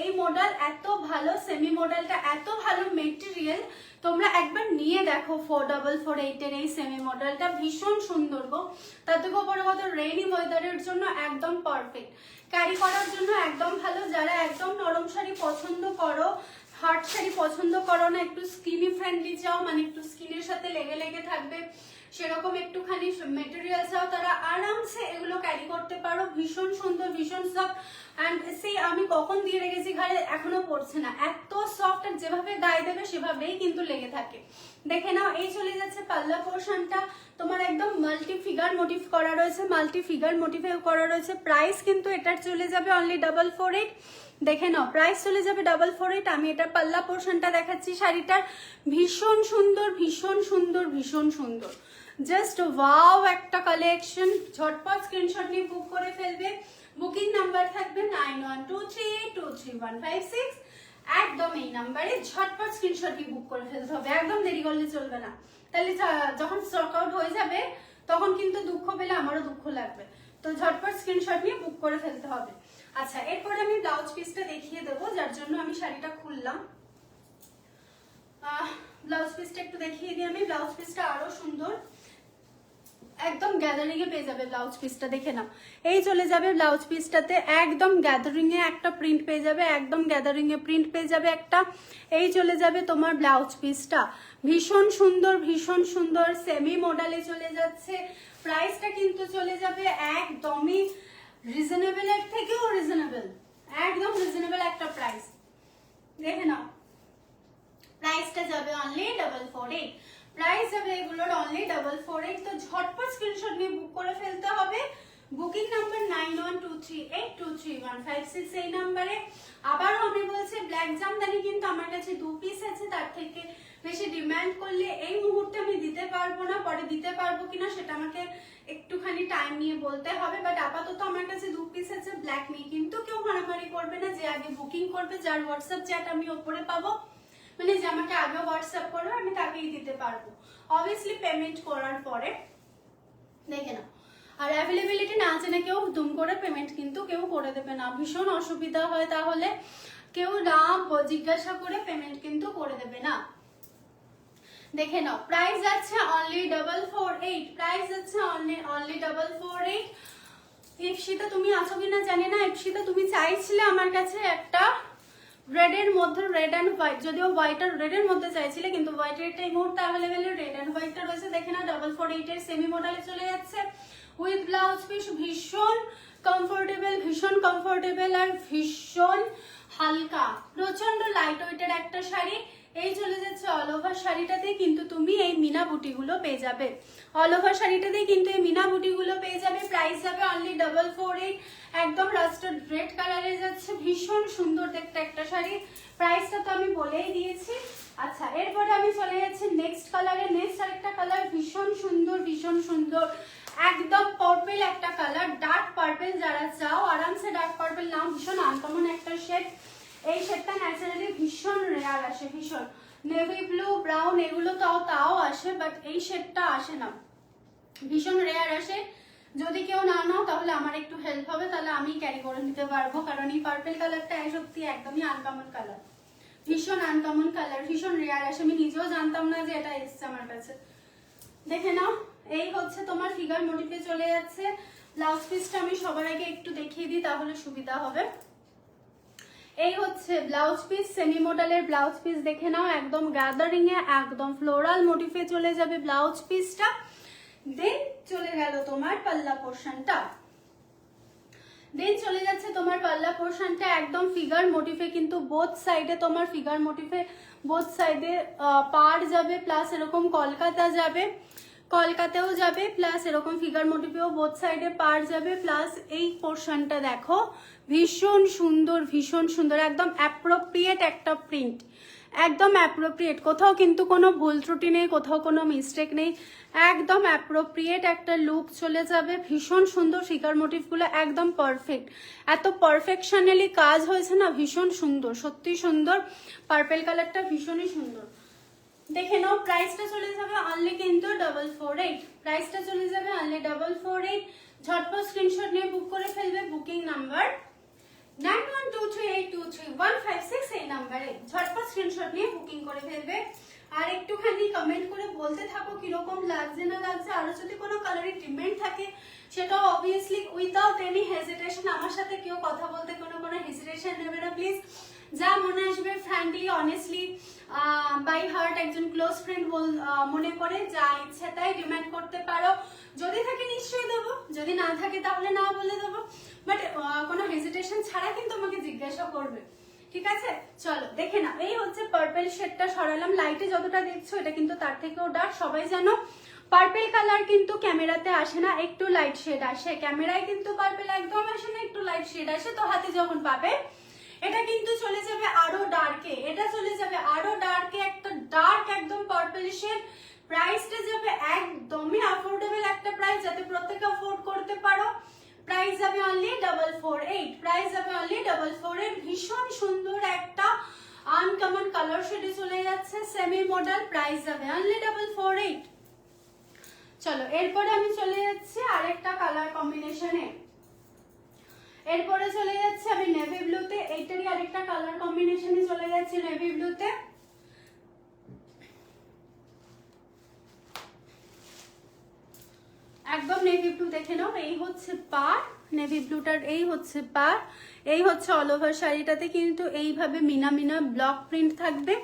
এই মডেল এত ভালো, সেমি মডেলটা এত ভালো মেটেরিয়াল, তোমরা একবার নিয়ে দেখো। 4448 এর এই সেমি মডেলটা ভীষণ সুন্দর গো। তার থেকেও বড় কথা, রেইনি ওয়েদারের জন্য একদম পারফেক্ট, ক্যারি করার জন্য একদম ভালো। যারা একদম নরম শাড়ি পছন্দ করো, হার্ড শাড়ি পছন্দ করো না, একটু স্কিনি ফ্রেন্ডলি চাও, মানে একটু স্কিনের সাথে লেগে লেগে থাকবে সেরকম একটুখানি মেটেরিয়াল চাও, তারা আরামসে এগুলো ক্যারি করতে পারো। ভীষণ সুন্দর, ভীষণ সফট, অ্যান্ড সেই আমি কখন দিয়ে রেখেছি ঘরে, এখনো পড়ছে না, এত সফট, আর যেভাবে গায়ে দেবে সেভাবেই কিন্তু লেগে থাকে। দেখে নাও, এই চলে যাচ্ছে পাল্লা পোর্শনটা, তোমার একদম মাল্টি ফিগার মোটিভ করা রয়েছে, মাল্টি ফিগার মোটিভে করা রয়েছে। প্রাইস কিন্তু এটার চলে যাবে অনলি 448। দেখে নাও, প্রাইস চলে যাবে 448। আমি এটার পাল্লা পোর্শনটা দেখাচ্ছি শাড়িটার, ভীষণ সুন্দর, ভীষণ সুন্দর, ভীষণ সুন্দর, জাস্ট ওয়াও একটা কালেকশন। ঝটপট স্ক্রিনশট নিয়ে বুক করে ফেলবে। বুকিং নাম্বার থাকবে 9123823156। একদম এই নাম্বারে ঝটপট স্ক্রিনশট নিয়ে বুক করে ফেলতে হবে, একদম দেরি করলে চলবে না, তাহলে যখন স্টক আউট হয়ে যাবে তখন কিন্তু দুঃখ পেলে আমারও দুঃখ লাগবে। তো ঝটপট স্ক্রিনশট নিয়ে বুক করে ফেলতে হবে। আচ্ছা, এরপরে আমি ব্লাউজ পিসটা দেখিয়ে দেবো, যার জন্য আমি শাড়িটা খুললাম। ব্লাউজ পিসটা একটু দেখিয়ে দিই আমি। ব্লাউজ পিসটা আরো সুন্দর, একদম গ্যাদারিং এ পেয়ে যাবে ব্লাউজ পিসটা। দেখে নাও, এই চলে যাবে ব্লাউজ পিসটাতে, একদম গ্যাদারিং এ একটা প্রিন্ট পেয়ে যাবে, একদম গ্যাদারিং এ প্রিন্ট পেয়ে যাবে একটা। এই চলে যাবে তোমার ব্লাউজ পিসটা, ভীষণ সুন্দর, ভীষণ সুন্দর, সেমি মডেলে চলে যাচ্ছে। প্রাইসটা কিন্তু চলে যাবে একদমই রিজনেবল, এর থেকেও রিজনেবল, একদম রিজনেবল একটা প্রাইস। দেখে নাও, প্রাইসটা যাবে অনলি 448। প্রাইস যাবে এগুলোর অনলি 448। তো ঝটপট স্ক্রিনশট নিয়ে বুক করে ফেলতে হবে। বুকিং নাম্বার 9123823156 এই নাম্বারে। আবারও আমি বলছি, ব্ল্যাক জামদানি কিন্তু আমার কাছে 2 পিস আছে, তার থেকে বেশি ডিমান্ড করলে এই মুহূর্তে আমি দিতে পারবো না, পরে দিতে পারবো কিনা সেটা আমাকে একটুখানি টাইম নিয়ে বলতে হবে, বাট আপাতত আমার কাছে 2 পিস আছে। ব্ল্যাক নিয়ে কিন্তু কেউ মারামারি করবে না, যে আগে বুকিং করবে, যার হোয়াটসঅ্যাপ চ্যাট আমি ওপরে পাবো, মানে যে আমাকে আগে হোয়াটসঅ্যাপ করবে আমি তাকেই দিতে পারবো, অবভিয়াসলি পেমেন্ট করার পরে। দেখে নাও, আর অ্যাভেলেবিলিটি না জেনে কেউ দুম করে পেমেন্ট কিন্তু কেউ করে দেবে না, ভীষণ অসুবিধা হয়, তাহলে কেউ না জিজ্ঞাসা করে পেমেন্ট কিন্তু করে দেবে না। দেখে নাও, প্রাইস যাচ্ছে অনলি 448। প্রাইস যাচ্ছে অনলি 448। ইপসিতা তুমি আছো কিনা জানি না। ইপসিতা তুমি চাইছিলে আমার কাছে একটা রেড এর মধ্যে, রেড এন্ড হোয়াইট, যদিও হোয়াইট আর রেড এর মধ্যে চাইছিলে, কিন্তু হোয়াইট এর এই মুহূর্তে অ্যাভেলেবেল, রেড এন্ড হোয়াইটটা রয়েছে। দেখে না, 448 এর সেমি মডেলে চলে যাচ্ছে উইথ ব্লাউজ পিস, ভীষণ কমফোর্টেবল আর ভীষণ হালকা, প্রচন্ড লাইট ওয়েটের একটা শাড়ি। এই চলে যাচ্ছে অল ওভার শাড়িটাতে, কিন্তু তুমি এই মিনা বুটিগুলো পেয়ে যাবে। অল ওভার শাড়িটাতে কিন্তু এই মিনা বুটিগুলো পেয়ে যাবে। প্রাইস যাবে অনলি 448। একদম রাস্টার্ড রেড কালারে যাচ্ছে, ভীষণ সুন্দর দেখতে একটা শাড়ি। প্রাইসটা তো আমি বলেই দিয়েছি। আচ্ছা, এরপরে আমি চলে যাচ্ছি নেক্সট কালারে। নেক্সট আরেকটা কালার ভীষণ সুন্দর, ভীষণ সুন্দর, একদম পার্পল একটা কালার, ডার্ক পার্পল যারা চাও আরামসে ডার্ক পার্পল নাও, ভীষণ আনকমন একটা শেড। এই শেডটা ন্যাচারালি ভীষণ রেয়ার আসে, ভীষণ নেভি ব্লু, ব্রাউন এগুলো তাও আসে, বাট এই শেডটা আসে না, ভীষণ রেয়ার আসে। যদি কেউ না নাও তাহলে আমার একটু হেল্প হবে, তাহলে আমি ক্যারি করে নিতে পারবো, কারণ এই পার্পল কালারটা সত্যি একদমই আনকমন কালার, ভীষণ আনকমন কালার, ভীষণ রেয়ার আসে। আমি নিজেও জানতাম না যে এটা এসছে আমার কাছে। দেখে নাও, এই হচ্ছে তোমার ফিগার মোটিভে চলে যাচ্ছে। ব্লাউজ পিসটা আমি সবার আগে একটু দেখিয়ে দিই, তাহলে সুবিধা হবে। এই হচ্ছে ব্লাউজ পিস, সেমি মডেলের ব্লাউজ পিস। দেখে নাও, একদম গ্যাদারিং এ একদম ফ্লোরাল মোটিভে চলে যাবে ব্লাউজ পিসটা। দেন চলে গেল তোমার পাল্লা পোর্শনটা, দেন চলে যাচ্ছে তোমার পাল্লা পোর্শনটা একদম ফিগার মোটিভে, কিন্তু বোথ সাইডে তোমার ফিগার মোটিভে, বোথ সাইডে পার যাবে, প্লাস এরকম কলকাতা যাবে, কলকাতাও যাবে, প্লাস এরকম ফিগার মোটিভেও বোথ সাইডে পার যাবে, প্লাস এই পোর্শনটা দেখো ভীষণ সুন্দর, ভীষণ সুন্দর, একদম অ্যাপ্রোপ্রিয়েট একটা প্রিন্ট, একদম অ্যাপ্রোপ্রিয়েট, কোথাও কিন্তু কোনো ভুল ত্রুটি নেই, কোথাও কোনো মিস্টেক নেই, একদম অ্যাপ্রোপ্রিয়েট একটা লুক চলে যাবে। ভীষণ সুন্দর ফিগার মোটিভগুলো, একদম পারফেক্ট, এত পারফেকশনালি কাজ হয়েছে না, ভীষণ সুন্দর, সত্যি সুন্দর। পার্পল কালারটা ভীষণই সুন্দর। দেখে নাও, প্রাইসটা চলে যাবে অনলি কিন্তু 448, প্রাইসটা চলে যাবে অনলি 448। ঝটপট স্ক্রিনশট নিয়ে বুক করে ফেলবে, বুকিং নাম্বার 9123823156 এই নাম্বারে ঝটপট স্ক্রিনশট নিয়ে বুকিং করে ফেলবে। আর একটুখানি কমেন্ট করে বলতে থাকো কিরকম লাগছে না লাগছে, আরো যদি কোনো কালারের ডিমান্ড থাকে সেটাও অবভিয়াসলি উইদাউট এনি হেজিটেশন, আমার সাথে কেউ কথা বলতে কোনো হেজিটেশন নেবে না প্লিজ। যা মনে আসবে ফ্র্যাঙ্কলি অনেস্টলি বাই হার্ট একজন ক্লোজ ফ্রেন্ড মনে করে যা ইচ্ছে তাই ডিমান্ড করতে পারো, যদি থাকে নিশ্চয়ই দেবো, যদি না থাকে তাহলে না বলে দেবো, বাট কোনো হেজিটেশন ছাড়া কিন্তু আমাকে জিজ্ঞাসা করবে, ঠিক আছে? চলো দেখে না, এই হচ্ছে পার্পল শেডটা সরালাম, লাইটে যতটা দেখছো এটা কিন্তু তার থেকেও ডার্ক। সবাই জানো পার্পল কালার কিন্তু ক্যামেরাতে আসে না, একটু লাইট শেড আসে, ক্যামেরায় কিন্তু পার্পল একদম আসে না, একটু লাইট শেড আসে। তো হাতে যখন পাবে এটা কিন্তু চলে যাবে আরো ডার্কে, এটা চলে যাবে আরো ডার্কে, একটা ডার্ক একদম পার্পল শেড। প্রাইসটা যাবে একদমই অ্যাফোর্ডেবল একটা প্রাইস, যাতে প্রত্যেকে অ্যাফোর্ড করতে পারো। প্রাইস যাবে অনলি 448, প্রাইস যাবে অনলি 448। ভীষণ সুন্দর একটা আনকমন কালার শেডে চলে যাচ্ছে, সেমি মডেল, প্রাইস যাবে অনলি 448। চলো এরপরে আমি চলে যাচ্ছি আরেকটা কালার কম্বিনেশনে, এরপরে চলে যাচ্ছে আমি নেভি ব্লুতে, এইটারই আরেকটা কালার কম্বিনেশনে চলে যাচ্ছে নেভি ব্লুতে। একদম নেভি ব্লু, দেখে নাও, এই হচ্ছে পার, নেভি ব্লুটার এই হচ্ছে পার, এই হচ্ছে অল ওভার শাড়িটাতে কিন্তু এইভাবে মিনা মিনা ব্লক প্রিন্ট থাকবে,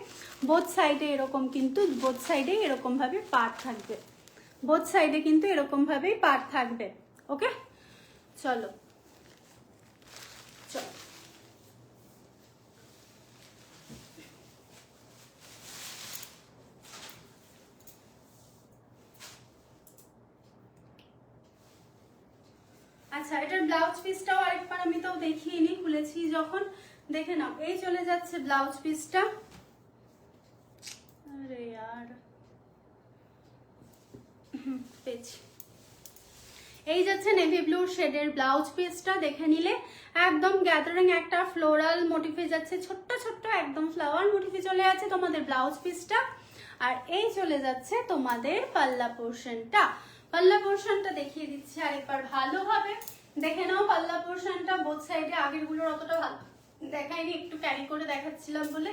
বোথ সাইডে এরকম, কিন্তু বোথ সাইডে এরকম ভাবে পার থাকবে, বোথ সাইডে কিন্তু এরকম ভাবেই পার থাকবে। ওকে, চলো চলো আচ্ছা, এটার ব্লাউজ পিসটাও আরেকবার আমি তো দেখিয়ে নি, খুলেছি যখন, দেখে নাও, এই চলে যাচ্ছে ব্লাউজ পিসটা। আরে यार পেয়েছি, এই যাচ্ছে নেভি ব্লু শেডের ব্লাউজ পিসটা, দেখে নিলে একদম গ্যাদারিং একটা ফ্লোরাল মোটিভে যাচ্ছে, ছোট্ট ছোট্ট একদম ফ্লাওয়ার মোটিভে চলে যাচ্ছে তোমাদের ব্লাউজ পিসটা। আর এই চলে যাচ্ছে তোমাদের পাল্লা পোর্শনটা, পাল্লা পোর্শনটা দেখিয়ে দিচ্ছি আরেকবার ভালোভাবে, দেখে নাও পাল্লা পোর্শনটা। বোথ সাইডে আগের গুলোর অতটা ভালো দেখাইনি, একটু ক্যারি করে দেখাচ্ছিলাম বলে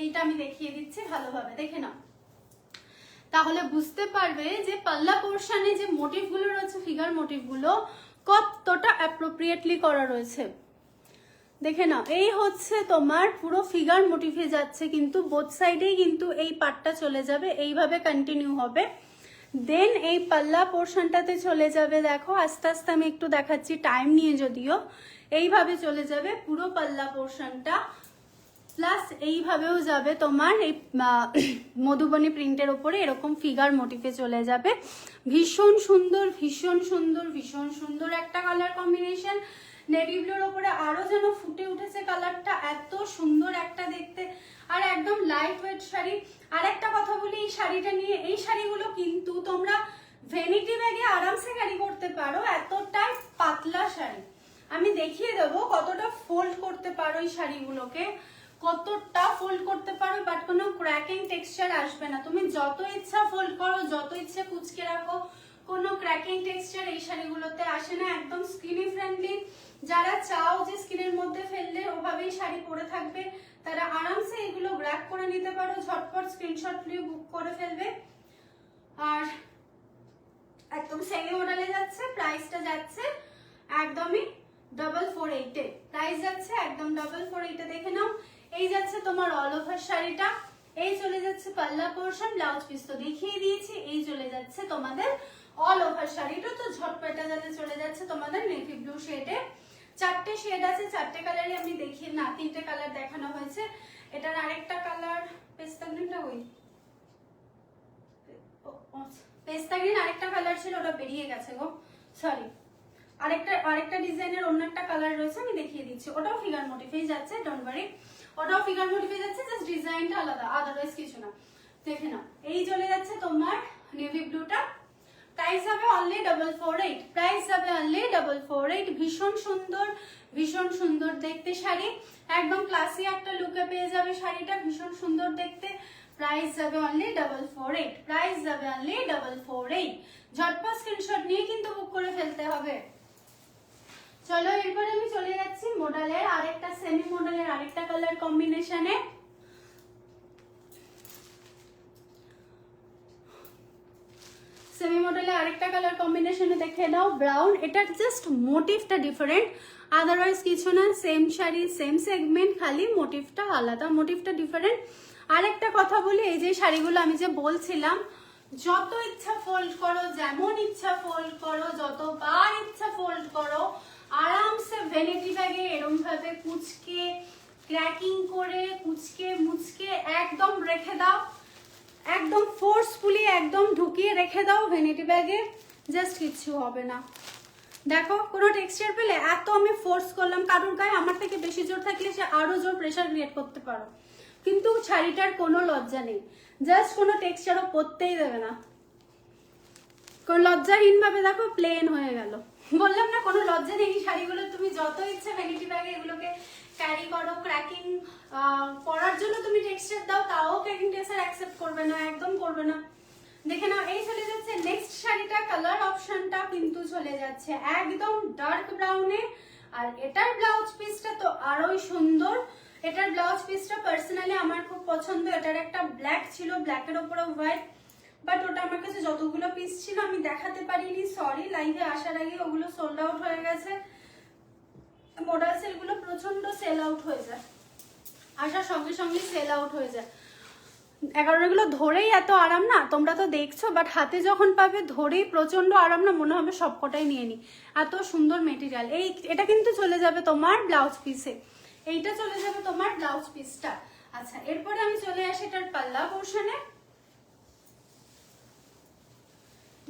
এইটা আমি দেখিয়ে দিচ্ছি ভালোভাবে, দেখে নাও, তাহলে বুঝতে পারবে যে পাল্লা পোর্শনে যে মোটিভ গুলো রয়েছে, ফিগার মোটিভ গুলো কতটা অ্যাপ্রোপ্রিয়েটলি করা রয়েছে। দেখে নাও, এই হচ্ছে তোমার পুরো ফিগার মোটিভে যাচ্ছে, কিন্তু বোথ সাইডেই কিন্তু এই পার্টটা চলে যাবে, এইভাবে কন্টিনিউ হবে। দেন এই পাল্লা পোর্শনটাতে চলে যাবে, দেখো আস্তে আস্তে আমি একটু দেখাচ্ছি টাইম নিয়ে, যদিও এইভাবে চলে যাবে পুরো পাল্লা পোর্শনটা, প্লাস এইভাবেও যাবে তোমার এই মধুবনী প্রিন্টের ওপরে এরকম ফিগার মোটিভে চলে যাবে। ভীষণ সুন্দর, ভীষণ সুন্দর, ভীষণ সুন্দর একটা কালার কম্বিনেশন। নেভি ব্লুর ওপরে আরো যেন ফুটে উঠেছে কালারটা, এত সুন্দর একটা দেখতে, আর একদম লাইট ওয়েট শাড়ি। আর একটা কথা বলি এই শাড়িটা নিয়ে, এই শাড়িগুলো কিন্তু তোমরা ভ্যানিটি ব্যাগে আরামসে ক্যারি করতে পারো, এতটাই পাতলা শাড়ি। আমি দেখিয়ে দেবো কতটা ফোল্ড করতে পারো এই শাড়িগুলোকে, কতটা ফোল্ড করতে পারো, বাট কোনো ক্র্যাকিং টেক্সচার আসবে না। তুমি যত ইচ্ছা ফোল্ড করো, যত ইচ্ছে কুচকে রাখো, কোনো ক্র্যাকিং টেক্সচার এই শাড়িগুলোতে আসে না, একদম স্কিনি ফ্রেন্ডলি। যারা চাও যে স্কিনের মধ্যে ফেললে ওভাবেই শাড়ি পরে থাকবে, তারা আরামসে এগুলো গ্র্যাব করে নিতে পারো, ঝটপট স্ক্রিনশট নিয়ে বুক করে ফেলবে। আর একদম সেমি মডেলে যাচ্ছে, প্রাইসটা যাচ্ছে একদমই 448 এ, প্রাইস যাচ্ছে একদম 448 এ। দেখে নাও, এই যাচ্ছে তোমার অল ওভার শাড়িটা, এই চলে যাচ্ছে পাল্লা পোর্শন, ব্লাউজ পিস তো দেখিয়ে দিয়েছি, এই চলে যাচ্ছে তোমাদের অল ওভার শাড়িটা। তো ঝটপটা যাতে চলে যাচ্ছে তোমাদের নেভি ব্লু শেডে। 4টে শেড আছে, 4টে কালারই আমি দেখিয়ে, না 3টে কালার দেখানো হয়েছে। এটার আরেকটা কালার পেস্তা গ্রিনটা, ওই পেস্তা গ্রিন আরেকটা কালার ছিল, ওটা বেরিয়ে গেছে গো, সরি। আরেকটা ডিজাইনের অন্য একটা কালার রয়েছে, আমি দেখিয়ে দিচ্ছি, ওটাও ফিগার মোটিফে যাচ্ছে, ডোন্ট ওয়ারি, ওটাও ফিগার মোটিফে যাচ্ছে, জাস্ট ডিজাইনটা আলাদা, আদারওয়াইজ কিছু না। দেখে নাও, এই চলে যাচ্ছে তোমার নেভি ব্লুটা, প্রাইস হবে অনলি 448, প্রাইস হবে অনলি 448। ভীষণ সুন্দর, ভীষণ সুন্দর দেখতে শাড়ি, একদম ক্লাসি একটা লুকে পেয়ে যাবে শাড়িটা, ভীষণ সুন্দর দেখতে। প্রাইস যাবে অনলি 448, প্রাইস যাবে অনলি 448। ঝটপট স্ক্রিনশট নিয়ে কিন্তু বুক করে ফেলতে হবে। চলো এরপরে আমি চলে যাচ্ছি মডেলের আরেকটা, সেমি মডেলের আরেকটা কালার কম্বিনেশনে। সেমি মডেলে আরেকটা কালার কম্বিনেশনে দেখে নাও, ব্রাউন। এটার জাস্ট মোটিভটা ডিফারেন্ট, আদারওয়াইজ কিছু না, সেম শাড়ি সেম সেগমেন্ট, খালি মোটিভটা আলাদা, মোটিভটা ডিফারেন্ট। আরেকটা কথা বলি, এই যে শাড়িগুলো আমি যে বলছিলাম, যত ইচ্ছা ফোল্ড করো, যেমন ইচ্ছা ফোল্ড করো, যতবার ইচ্ছা ফোল্ড করো, আরামসে ভ্যানিটি ব্যাগে এরম ভাবে কুচকে ক্র্যাকিং করে কুচকে মুচকে একদম রেখে দাও, একদম ফোর্সফুলি একদম ঢুকিয়ে রেখে দাও ভ্যানিটি ব্যাগে, জাস্ট কিচ্ছু হবে না। দেখো কোনো টেক্সচার পেলে, এত আমি ফোর্স করলাম, কারোর গায়ে আমার থেকে বেশি জোর থাকলে সে আরো জোর প্রেশার ক্রিয়েট করতে পারো, কিন্তু শাড়িটার কোনো লজ্জা নেই, জাস্ট কোনো টেক্সচারও পরতেই দেবে না, কোন লজ্জাহীন ভাবে দেখো প্লেন হয়ে গেল। বললাম না কোনো লজ্জা নেই, শাড়িগুলো তুমি যত ইচ্ছে ভ্যানিটি ব্যাগে এগুলোকে ক্যারি করো, ক্র্যাকিং পরার জন্য তুমি টেক্সচার দাও, তাও ক্র্যাকিং টেক্সচার অ্যাকসেপ্ট করবে না, একদম করবে না। দেখে নাও, এই চলে যাচ্ছে নেক্সট শাড়িটা, কালার অপশনটা কিন্তু চলে যাচ্ছে একদম ডার্ক ব্রাউনে, আর এটার ব্লাউজ পিসটা তো আরোই সুন্দর। এটার ব্লাউজ পিসটা পার্সোনালি আমার খুব পছন্দ। এটার একটা ব্ল্যাক ছিল, ব্ল্যাকের ওপরে হোয়াইট, বাট ওটা আমার কাছে যতগুলো পিস ছিল আমি দেখাতে পারিনি, সরি, লাইভে আসার আগে ওগুলো সোল্ড আউট হয়ে গেছে। মডেল সেলগুলো প্রচন্ড সেল আউট হয়ে যায়, আসার সঙ্গে সঙ্গে সেল আউট হয়ে যায়। 11গুলো ধরেই এত আরাম না, তোমরা তো দেখছো, বাট হাতে যখন পাবে ধরেই প্রচন্ড আরাম না, মনে হবে সবকটাই নিয়ে নি, এত সুন্দর মেটেরিয়াল। এটা কিন্তু চলে যাবে তোমার ব্লাউজ পিসে, এইটা চলে যাবে তোমার ব্লাউজ পিসটা। আচ্ছা, এরপরে আমি চলে আসি এটার পাল্লা পোর্শনে।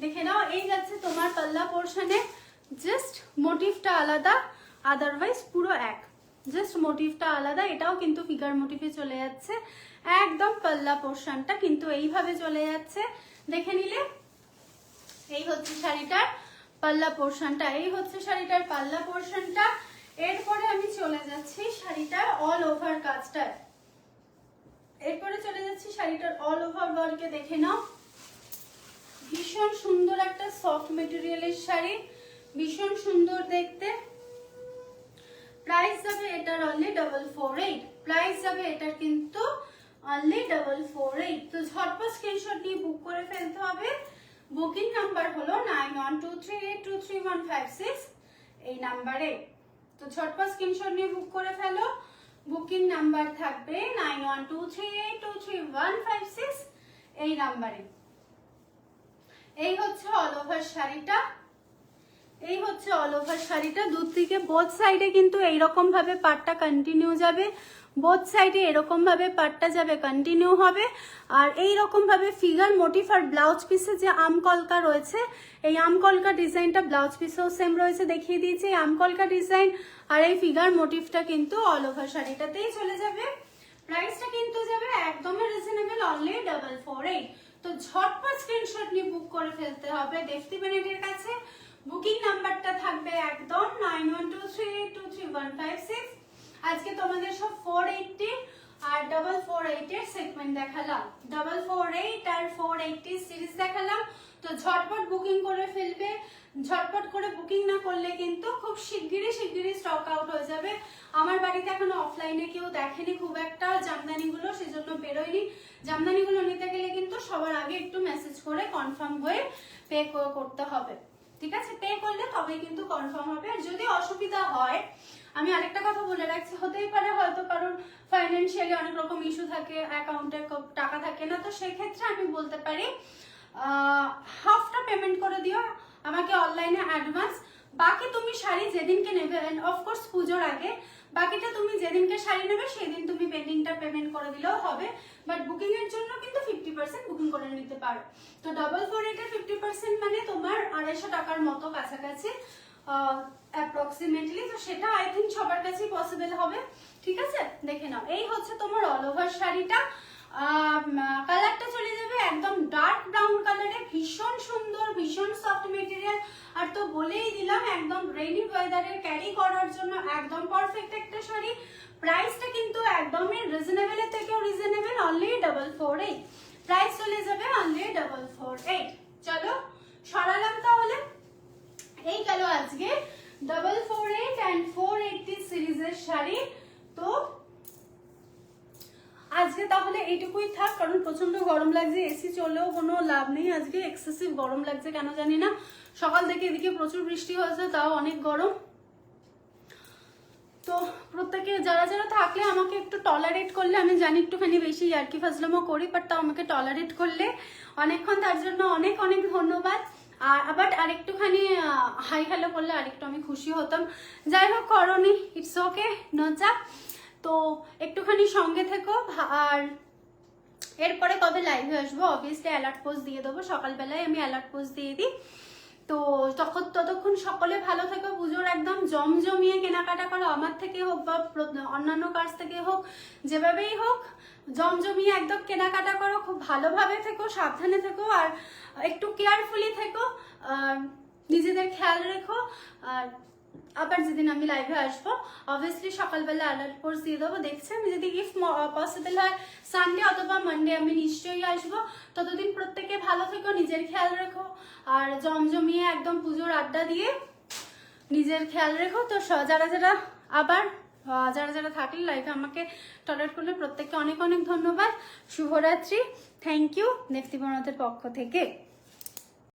দেখে নাও, এই যাচ্ছে তোমার পাল্লা পোর্শনে, জাস্ট মোটিভটা আলাদা, আদারওয়াইজ পুরো এক, জাস্ট মোটিভটা আলাদা। এটাও কিন্তু ফিগার মোটিভে চলে যাচ্ছে, একদম পাল্লা পোর্শনটা কিন্তু এইভাবে চলে যাচ্ছে। দেখে নিলে, এই হচ্ছে শাড়িটার পাল্লা পোর্শনটা, এই হচ্ছে শাড়িটার পাল্লা পোর্শনটা। এরপরে আমি চলে যাচ্ছি শাড়িটার অল ওভার কাজটা, এরপরে চলে যাচ্ছি শাড়িটার অল ওভার ওয়ার্কে। দেখে নাও, ভীষণ সুন্দর একটা সফট মেটেরিয়ালের শাড়ি, ভীষণ সুন্দর দেখতে। প্রাইস যাবে এটার অনলি 448, প্রাইস যাবে এটার কিন্তু অনলি 448। তো ঝটপট স্ক্রিনশট নিয়ে বুক করে ফেলতে হবে। বুকিং নাম্বার হলো 9123823156, এই নাম্বারে। তো ঝটপট স্ক্রিনশট নিয়ে বুক করে ফেলো। বুকিং নাম্বার থাকবে 9123823156, এই নাম্বারে। এই হচ্ছে অল ওভার শাড়িটা, এই হচ্ছে অল ওভার শাড়িটা। দূর থেকে বোথ সাইডে কিন্তু এইরকম ভাবে পাটটা কন্টিনিউ যাবে, বোথ সাইডে এরকম ভাবে পাটটা যাবে, কন্টিনিউ হবে। আর এইরকম ভাবে ফিগার মোটিভ আর ব্লাউজ পিসে যে আমকলকা রয়েছে, এই আমকলকা ডিজাইনটা ব্লাউজ পিসেও সেম রয়েছে, দেখিয়ে দিয়েছি। এই আমকলকা ডিজাইন আর এই ফিগার মোটিভটা কিন্তু অল ওভার শাড়িটাতেই চলে যাবে। প্রাইসটা কিন্তু যাবে একদমই রিজনেবল, অনলি 448। তো ঝটপট স্ক্রিনশট নিয়ে বুক করে ফেলতে হবে দেফতি বেনেটের কাছে। বুকিং নাম্বারটা থাকবে একদম 9123823156। আজকে তোমাদের সব 480 আর 448 এর সেগমেন্ট দেখালাম, 448 আর 480 সিরিজ দেখালাম। তো ঝটপট বুকিং করে ফেলবে, ঝটপট করে বুকিং না করলে কিন্তু খুব শিগগিরই স্টক আউট হয়ে যাবে। আমার বাড়িতে এখনো অফলাইনে কেউ দেখেনি খুব একটা জামদানিগুলো, সেজন্য বেরোয়নি। জামদানিগুলো নিতে গেলে কিন্তু সবার আগে একটু মেসেজ করে কনফার্ম হয়ে পে করতে হবে, ঠিক আছে? পে করলে তবেই কিন্তু কনফার্ম হবে। আর যদি অসুবিধা হয়, আমি আরেকটা কথা বলে রাখছি, হতেই পারে হয়তো কারণ ফাইন্যান্সিয়ালি অনেক রকম ইস্যু থাকে, অ্যাকাউন্টে টাকা থাকে না, তো সেক্ষেত্রে আমি বলতে পারি হাফটা পেমেন্ট করে দিও আমাকে অনলাইনে অ্যাডভান্স। বাকি তুমি শাড়ি যেদিনকে নেবে, অফকোর্স পুজোর আগে, বাকিটা তুমি যেদিনকে শাড়ি নেবে সেদিন তুমি পেন্ডিংটা পেমেন্ট করে দিলেও হবে। বাট বুকিং এর জন্য কিন্তু 50% বুকিং করে নিতে পারো। তো 448 এর 50% মানে তোমার 250 টাকার মতো কাছাকাছি অ্যাপ্রক্সিমেটলি। তো সেটা আই থিঙ্ক সবার কাছেই পসিবল হবে, ঠিক আছে? দেখে নাও, এই হচ্ছে তোমার অল ওভার শাড়িটা। কালারটা চলে যাবে একদম ডার্ক ব্রাউন কালারে, ভীষণ সুন্দর, ভীষণ সফট মেটেরিয়াল। আর তো বলেই দিলাম একদম রেইনি ওয়েদারে ক্যারি করার জন্য একদম পারফেক্ট একটা শাড়ি। প্রাইসটা কিন্তু একদমই রিজনেবলের থেকেও রিজনেবল, অনলি 448 প্রাইস চলে যাবে, অনলি 448। চলো সরালাম তাহলে। এই গেল আজকে 448 and 480 সিরিজের শাড়ি। তো আজকে তাহলে এইটুকুই থাক, কারণ প্রচন্ড গরম লাগছে, এসি চলেও কোনো লাভ নেই, আজকে এক্সেসিভ গরম লাগছে কেন জানি না। সকাল থেকে এদিকে প্রচুর বৃষ্টি হয়েছে, তাও অনেক গরম। তো প্রত্যেকে যারা যারা থাকলে আমাকে একটু টলারেট করলে, আমি জানি একটুখানি বেশি ইয়ার্কি ফাজলামও করি, বাট তাও আমাকে টলারেট করলে অনেকক্ষণ, তার জন্য অনেক অনেক ধন্যবাদ। আর আবার আরেকটুখানি হাই হ্যালো করলে আরেকটু আমি খুশি হতাম। যাই হোক, করনি, ইটস ওকে, নো চাপ। তো একটুখানি সঙ্গে থেকো। আর এরপরে কবে লাইভে আসবো অবভিয়াসলি অ্যালার্ট পোস্ট দিয়ে দেবো, সকালবেলায় আমি অ্যালার্ট পোস্ট দিয়ে দিই। তো ততক্ষণ সকলে ভালো থেকো, পুজোর একদম জমজমিয়ে কেনাকাটা করো, আমার থেকে হোক বা অন্যান্য কাজ থেকে হোক, যেভাবেই হোক জমজমিয়ে একদম কেনাকাটা করো, খুব ভালোভাবে থেকো, সাবধানে থেকো, আর একটু কেয়ারফুলি থেকো, নিজেদের খেয়াল রেখো। আর আবার যেদিন আমি লাইভে আসবো অবভিয়াসলি সকালবেলা অ্যালার্ট পোস্ট দিয়ে দেবো। দেখছি আমি যদি ইফ পসিবল হয় সানডে অথবা মানডে আমি নিশ্চয়ই আসবো। ততদিন প্রত্যেকে ভালো থেকো, নিজের খেয়াল রেখো, আর জমজমিয়ে একদম পুজোর আড্ডা দিয়ে নিজের খেয়াল রেখো। তো যারা যারা থাকলে লাইভে আমাকে টলারেট করলে প্রত্যেককে অনেক অনেক ধন্যবাদ। শুভরাত্রি, থ্যাংক ইউ নেফতি বনতের পক্ষ থেকে।